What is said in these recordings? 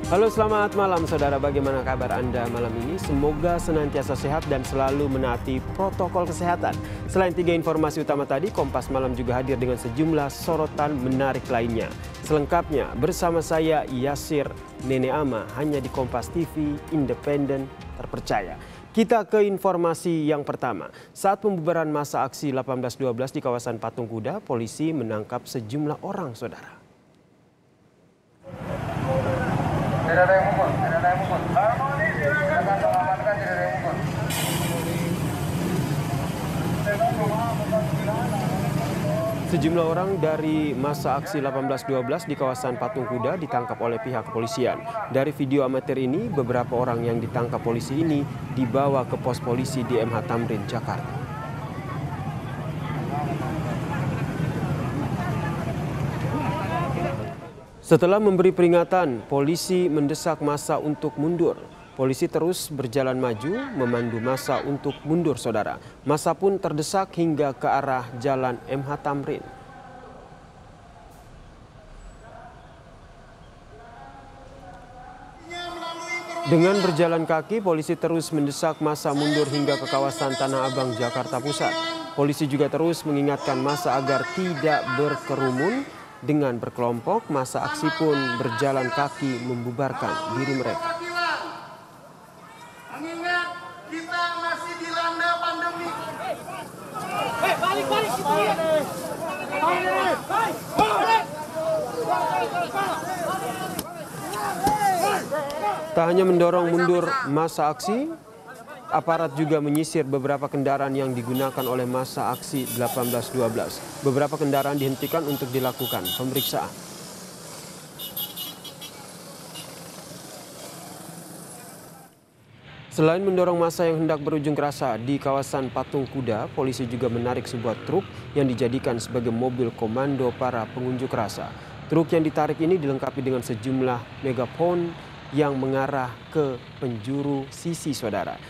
Halo, selamat malam saudara. Bagaimana kabar Anda malam ini? Semoga senantiasa sehat dan selalu menaati protokol kesehatan. Selain 3 informasi utama tadi, Kompas Malam juga hadir dengan sejumlah sorotan menarik lainnya. Selengkapnya bersama saya Yasir Nene Ama, hanya di Kompas TV, independen, terpercaya. Kita ke informasi yang pertama. Saat pembubaran masa aksi 18/12 di kawasan Patung Kuda, polisi menangkap sejumlah orang, saudara. Tidak ada yang mukul, tidak ada yang mukul. Harmoni silakan mengamankan, tidak ada yang mukul. Sejumlah orang dari masa aksi 18/12 di kawasan Patung Kuda ditangkap oleh pihak kepolisian. Dari video amatir ini, beberapa orang yang ditangkap polisi ini dibawa ke pos polisi di MH Tamrin, Jakarta. Setelah memberi peringatan, polisi mendesak massa untuk mundur. Polisi terus berjalan maju, memandu massa untuk mundur, saudara. Massa pun terdesak hingga ke arah jalan MH Tamrin. Dengan berjalan kaki, polisi terus mendesak massa mundur hingga ke kawasan Tanah Abang, Jakarta Pusat. Polisi juga terus mengingatkan massa agar tidak berkerumun. Dengan berkelompok, massa aksi pun berjalan kaki membubarkan diri mereka. Mengingat kita masih dilanda pandemi. Tak hanya mendorong mundur massa aksi, aparat juga menyisir beberapa kendaraan yang digunakan oleh massa aksi 18/12. Beberapa kendaraan dihentikan untuk dilakukan pemeriksaan. Selain mendorong massa yang hendak berujung kerasa di kawasan Patung Kuda, polisi juga menarik sebuah truk yang dijadikan sebagai mobil komando para pengunjuk rasa. Truk yang ditarik ini dilengkapi dengan sejumlah megafon yang mengarah ke penjuru sisi, saudara.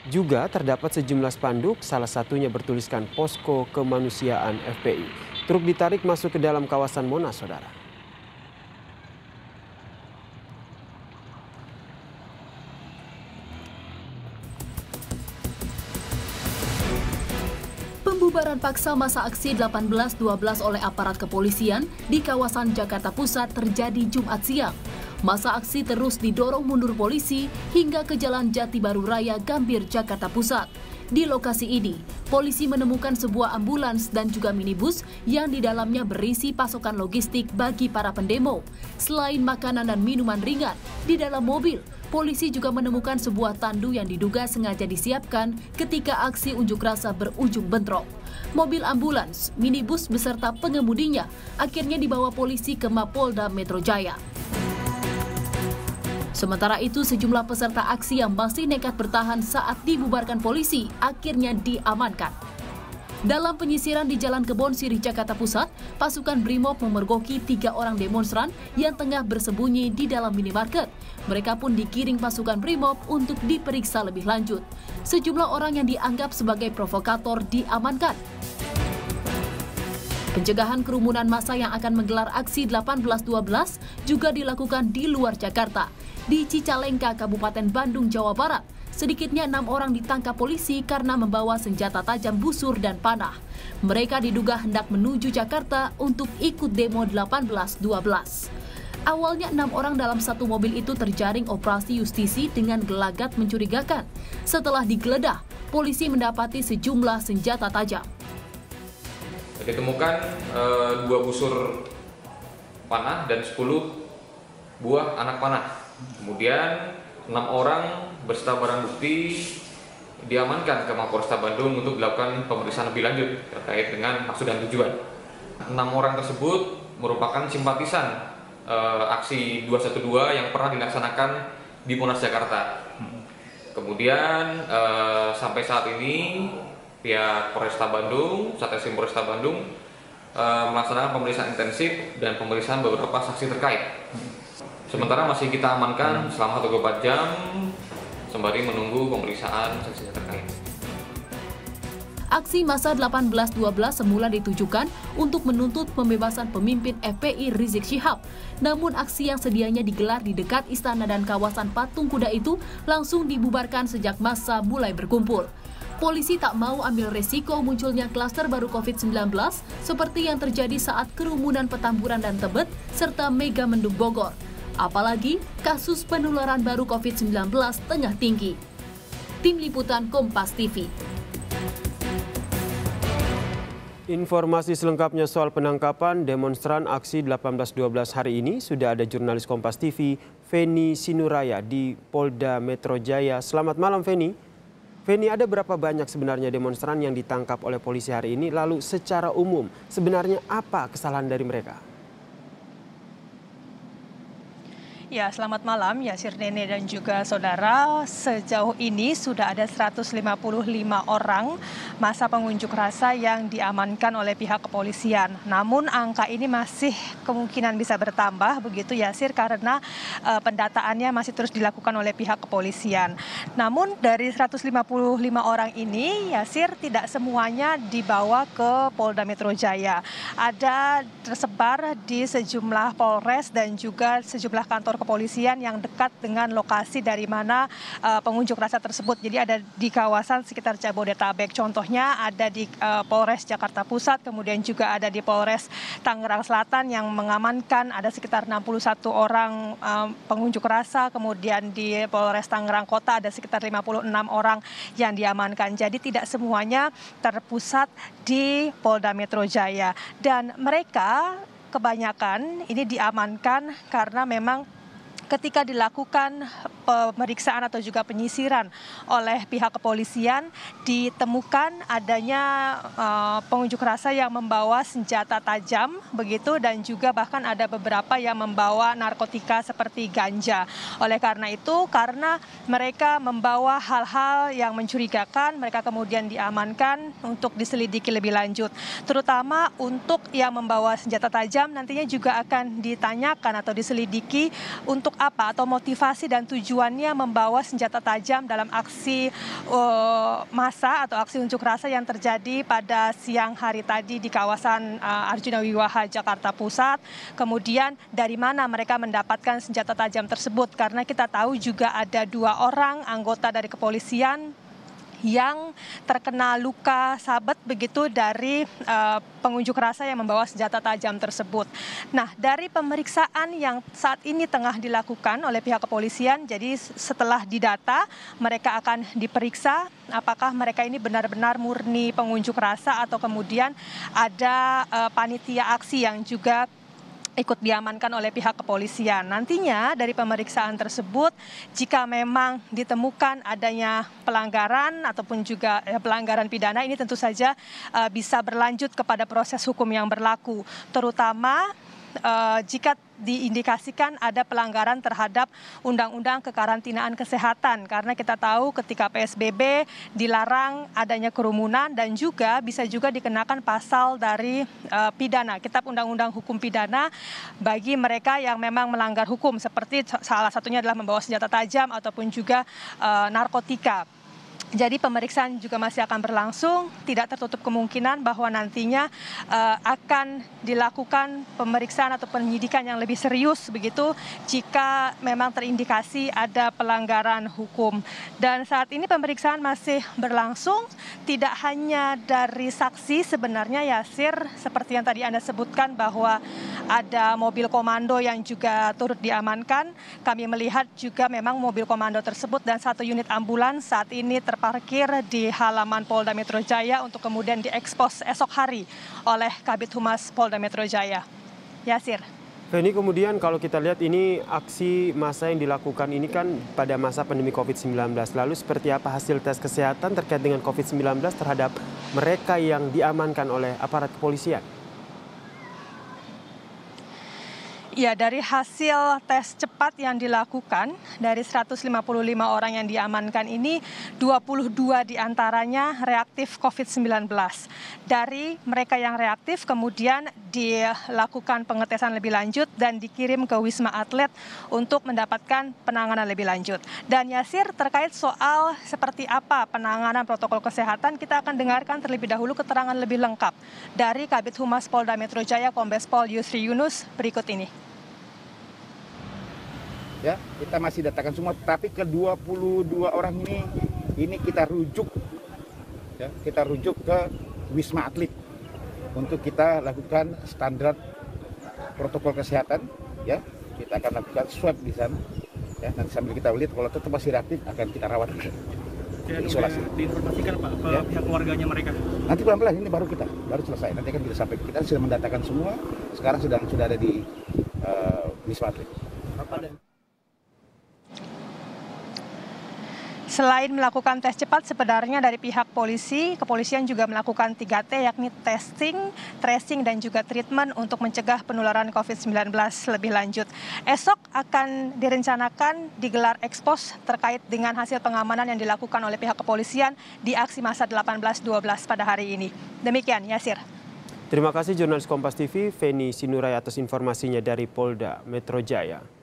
Juga terdapat sejumlah spanduk, salah satunya bertuliskan Posko Kemanusiaan FPI. Truk ditarik masuk ke dalam kawasan Monas, saudara. Pembubaran paksa masa aksi 18/12 oleh aparat kepolisian di kawasan Jakarta Pusat terjadi Jumat siang. Masa aksi terus didorong mundur polisi hingga ke Jalan Jati Baru Raya, Gambir, Jakarta Pusat. Di lokasi ini, polisi menemukan sebuah ambulans dan juga minibus yang di dalamnya berisi pasokan logistik bagi para pendemo. Selain makanan dan minuman ringan, di dalam mobil, polisi juga menemukan sebuah tandu yang diduga sengaja disiapkan ketika aksi unjuk rasa berujung bentrok. Mobil ambulans, minibus beserta pengemudinya akhirnya dibawa polisi ke Mapolda Metro Jaya. Sementara itu, sejumlah peserta aksi yang masih nekat bertahan saat dibubarkan polisi akhirnya diamankan. Dalam penyisiran di Jalan Kebon Sirih, Jakarta Pusat, pasukan Brimob memergoki 3 orang demonstran yang tengah bersembunyi di dalam minimarket. Mereka pun digiring pasukan Brimob untuk diperiksa lebih lanjut. Sejumlah orang yang dianggap sebagai provokator diamankan. Pencegahan kerumunan massa yang akan menggelar aksi 18/12 juga dilakukan di luar Jakarta. Di Cicalengka, Kabupaten Bandung, Jawa Barat, sedikitnya 6 orang ditangkap polisi karena membawa senjata tajam busur dan panah. Mereka diduga hendak menuju Jakarta untuk ikut demo 18/12. Awalnya 6 orang dalam satu mobil itu terjaring operasi justisi dengan gelagat mencurigakan. Setelah digeledah, polisi mendapati sejumlah senjata tajam. Ditemukan 2 busur panah dan 10 buah anak panah. Kemudian 6 orang beserta barang bukti diamankan ke Mapolresta Bandung untuk dilakukan pemeriksaan lebih lanjut terkait dengan maksud dan tujuan. 6 orang tersebut merupakan simpatisan aksi 212 yang pernah dilaksanakan di Monas, Jakarta. Kemudian sampai saat ini pihak Polresta Bandung, Satreskrim Polresta Bandung melaksanakan pemeriksaan intensif dan pemeriksaan beberapa saksi terkait. Sementara masih kita amankan selama 24 jam sembari menunggu pemeriksaan saksi terkait. Aksi massa 18.12 semula ditujukan untuk menuntut pembebasan pemimpin FPI Rizik Syihab. Namun aksi yang sedianya digelar di dekat istana dan kawasan Patung Kuda itu langsung dibubarkan sejak massa mulai berkumpul. Polisi tak mau ambil resiko munculnya klaster baru COVID-19 seperti yang terjadi saat kerumunan Petamburan dan Tebet serta Mega Mendung Bogor. Apalagi kasus penularan baru COVID-19 tengah tinggi. Tim Liputan Kompas TV. Informasi selengkapnya soal penangkapan demonstran aksi 18.12 hari ini sudah ada jurnalis Kompas TV Feni Sinuraya di Polda Metro Jaya. Selamat malam Feni. Feni, ada berapa banyak sebenarnya demonstran yang ditangkap oleh polisi hari ini? Lalu secara umum sebenarnya apa kesalahan dari mereka? Ya, selamat malam Yasir, Nene dan juga saudara. Sejauh ini sudah ada 155 orang massa pengunjuk rasa yang diamankan oleh pihak kepolisian. Namun angka ini masih kemungkinan bisa bertambah begitu Yasir, karena pendataannya masih terus dilakukan oleh pihak kepolisian. Namun dari 155 orang ini Yasir tidak semuanya dibawa ke Polda Metro Jaya. Ada tersebar di sejumlah polres dan juga sejumlah kantor kepolisian yang dekat dengan lokasi dari mana pengunjuk rasa tersebut. Jadi ada di kawasan sekitar Jabodetabek. Contohnya ada di Polres Jakarta Pusat, kemudian juga ada di Polres Tangerang Selatan yang mengamankan ada sekitar 61 orang pengunjuk rasa. Kemudian di Polres Tangerang Kota ada sekitar 56 orang yang diamankan. Jadi tidak semuanya terpusat di Polda Metro Jaya. Dan mereka kebanyakan ini diamankan karena memang ketika dilakukan pemeriksaan atau juga penyisiran oleh pihak kepolisian, ditemukan adanya pengunjuk rasa yang membawa senjata tajam begitu, dan juga bahkan ada beberapa yang membawa narkotika seperti ganja. Oleh karena itu, karena mereka membawa hal-hal yang mencurigakan, mereka kemudian diamankan untuk diselidiki lebih lanjut. Terutama untuk yang membawa senjata tajam nantinya juga akan ditanyakan atau diselidiki untuk apa atau motivasi dan tujuannya membawa senjata tajam dalam aksi massa atau aksi unjuk rasa yang terjadi pada siang hari tadi di kawasan Arjuna Wiwaha Jakarta Pusat. Kemudian dari mana mereka mendapatkan senjata tajam tersebut, karena kita tahu juga ada 2 orang anggota dari kepolisian yang terkena luka sabet begitu dari pengunjuk rasa yang membawa senjata tajam tersebut. Nah, dari pemeriksaan yang saat ini tengah dilakukan oleh pihak kepolisian, jadi setelah didata mereka akan diperiksa apakah mereka ini benar-benar murni pengunjuk rasa atau kemudian ada panitia aksi yang juga ikut diamankan oleh pihak kepolisian. Nantinya dari pemeriksaan tersebut, jika memang ditemukan adanya pelanggaran ataupun juga pelanggaran pidana, ini tentu saja bisa berlanjut kepada proses hukum yang berlaku, terutama jika diindikasikan ada pelanggaran terhadap Undang-Undang Kekarantinaan Kesehatan, karena kita tahu ketika PSBB dilarang adanya kerumunan dan juga bisa juga dikenakan pasal dari pidana, Kitab Undang-Undang Hukum Pidana bagi mereka yang memang melanggar hukum, seperti salah satunya adalah membawa senjata tajam ataupun juga narkotika. Jadi pemeriksaan juga masih akan berlangsung, tidak tertutup kemungkinan bahwa nantinya akan dilakukan pemeriksaan atau penyidikan yang lebih serius begitu jika memang terindikasi ada pelanggaran hukum. Dan saat ini pemeriksaan masih berlangsung, tidak hanya dari saksi sebenarnya Yasir, seperti yang tadi Anda sebutkan bahwa ada mobil komando yang juga turut diamankan. Kami melihat juga memang mobil komando tersebut dan 1 unit ambulans saat ini terparkir di halaman Polda Metro Jaya untuk kemudian diekspos esok hari oleh Kabid Humas Polda Metro Jaya. Yasir. Feni, kemudian kalau kita lihat ini aksi massa yang dilakukan ini kan pada masa pandemi COVID-19. Lalu seperti apa hasil tes kesehatan terkait dengan COVID-19 terhadap mereka yang diamankan oleh aparat kepolisian? Ya, dari hasil tes cepat yang dilakukan, dari 155 orang yang diamankan ini, 22 diantaranya reaktif COVID-19. Dari mereka yang reaktif, kemudian dilakukan pengetesan lebih lanjut dan dikirim ke Wisma Atlet untuk mendapatkan penanganan lebih lanjut. Dan Yasir, terkait soal seperti apa penanganan protokol kesehatan, kita akan dengarkan terlebih dahulu keterangan lebih lengkap dari Kabid Humas Polda Metro Jaya, Kombes Pol Yusri Yunus, berikut ini. Ya, kita masih datakan semua, tapi ke 22 orang ini kita rujuk, ya, kita rujuk ke Wisma Atlet untuk kita lakukan standar protokol kesehatan. Ya, kita akan lakukan swab di sana. Ya, nanti sambil kita lihat kalau tetap masih reaktif akan kita rawat isolasi. Diinformasikan Pak ke pihak keluarganya mereka. Nanti pelan-pelan, ini baru selesai. Nanti akan kita sampaikan. Kita sudah mendatakan semua. Sekarang sudah ada di Wisma Atlet. Selain melakukan tes cepat, sebenarnya dari pihak polisi, kepolisian juga melakukan 3T, yakni testing, tracing, dan juga treatment untuk mencegah penularan COVID-19 lebih lanjut. Esok akan direncanakan digelar ekspos terkait dengan hasil pengamanan yang dilakukan oleh pihak kepolisian di aksi massa 18-12 pada hari ini. Demikian, Yasir. Terima kasih jurnalis Kompas TV, Feni Sinurai atas informasinya dari Polda Metro Jaya.